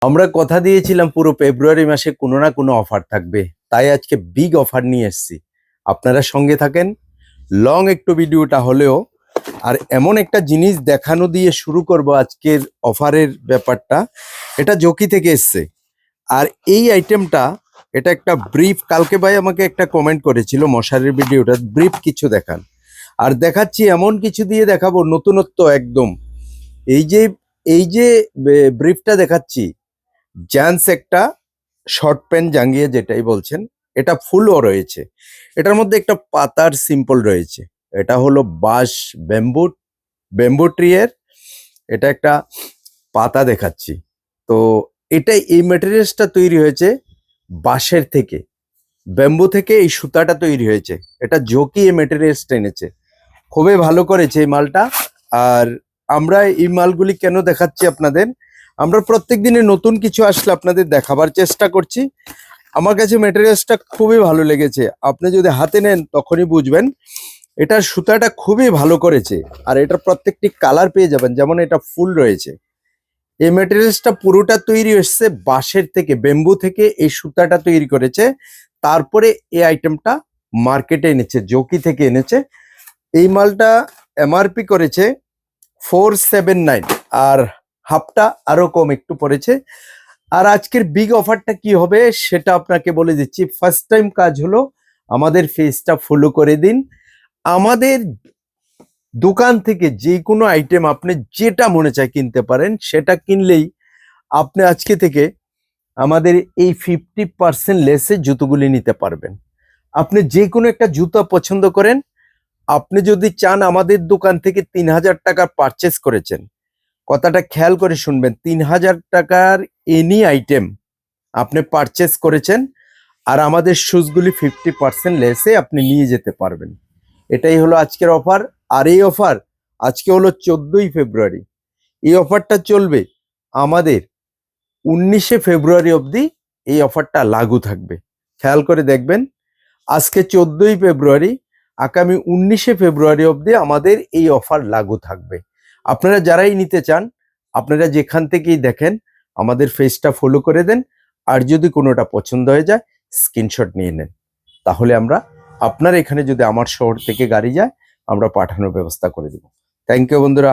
আমরা কথা দিয়েছিলাম পুরো ফেব্রুয়ারি মাসে কোনো না কোনো অফার থাকবে, তাই আজকে বিগ অফার নিয়ে এসেছি। আপনারা সঙ্গে থাকেন, লং একটু ভিডিওটা হলেও। আর এমন একটা জিনিস দেখানো দিয়ে শুরু করব আজকের অফারের ব্যাপারটা। এটা জকি থেকে এসছে। আর এই আইটেমটা, এটা একটা ব্রিফ। কালকে ভাই আমাকে একটা কমেন্ট করেছিল মশারির ভিডিওটা ব্রিফ কিছু দেখান, আর দেখাচ্ছি এমন কিছু দিয়ে দেখাবো নতুনত্ব একদম। এই যে এই যে ব্রিফটা দেখাচ্ছি, জ্যান্স একটা শর্ট প্যান্ট জাঙ্গিয়ে যেটাই বলছেন, এটা ফুলও রয়েছে। এটার মধ্যে একটা পাতার সিম্পল রয়েছে। এটা হলো বাঁশ, ব্যাম্বু ট্রিয়ের এটা একটা পাতা দেখাচ্ছি। তো এটা এই ম্যাটেরিয়ালসটা তৈরি হয়েছে বাঁশের থেকে, ব্যাম্বু থেকে এই সুতাটা তৈরি হয়েছে। এটা জকি এই ম্যাটেরিয়ালসটা এনেছে, খুবই ভালো করেছে এই মালটা। আর আমরা এই মালগুলি কেন দেখাচ্ছি আপনাদের, আমরা প্রত্যেক দিনে নতুন কিছু আসলে আপনাদের দেখাবার চেষ্টা করছি। আমার কাছে ম্যাটেরিয়ালসটা খুবই ভালো লেগেছে। আপনি যদি হাতে নেন তখনই বুঝবেন এটার সুতাটা খুবই ভালো করেছে। আর এটার প্রত্যেকটি কালার পেয়ে যাবেন, যেমন এটা ফুল রয়েছে। এই ম্যাটেরিয়ালসটা পুরোটা তৈরি হচ্ছে বাঁশের থেকে, ব্যাম্বু থেকে এই সুতাটা তৈরি করেছে। তারপরে এই আইটেমটা মার্কেটে এনেছে, জকি থেকে এনেছে। এই মালটা এমআরপি করেছে 479, আর হাফটা আরো কম একটু পড়েছে। আর আজকের বিগ অফারটা কি হবে সেটা আপনাকে বলে দিচ্ছি। ফার্স্ট টাইম কাজ হলো, আমাদের পেজটা ফলো করে দিন। আমাদের দোকান থেকে যে কোনো আইটেম আপনি যেটা মনে চায় কিনতে পারেন, সেটা কিনলেই আপনি আজকে থেকে আমাদের এই 50% লেসে জুতোগুলি নিতে পারবেন। আপনি যে কোনো একটা জুতা পছন্দ করেন, আপনি যদি চান আমাদের দোকান থেকে 3000 টাকা পারচেস করেছেন, কথাটা খেয়াল করে শুনবেন, 3000 টাকার এনি আইটেম আপনি পারচেস করেছেন, আর আমাদের শুজগুলি 50% লেসে আপনি নিয়ে যেতে পারবেন। এটাই হলো আজকের অফার। আর এই অফার আজকে হলো 14ই ফেব্রুয়ারি। এই অফারটা চলবে আমাদের 19শে ফেব্রুয়ারি অবধি। এই অফারটা লাগু থাকবে, খেয়াল করে দেখবেন। আজকে 14ই ফেব্রুয়ারি, আগামী 19শে ফেব্রুয়ারি অবধি আমাদের এই অফার লাগু থাকবে। আপনারা যারাই নিতে চান, আপনারা যেখান থেকেই দেখেন আমাদের পেজটা ফলো করে দেন। আর যদি কোনোটা পছন্দ হয়ে যায়, স্ক্রিনশট নিয়ে নেন। তাহলে আমরা আপনার এখানে যদি আমার শহর থেকে গাড়ি যায়, আমরা পাঠানোর ব্যবস্থা করে দেব। থ্যাংক ইউ বন্ধুরা।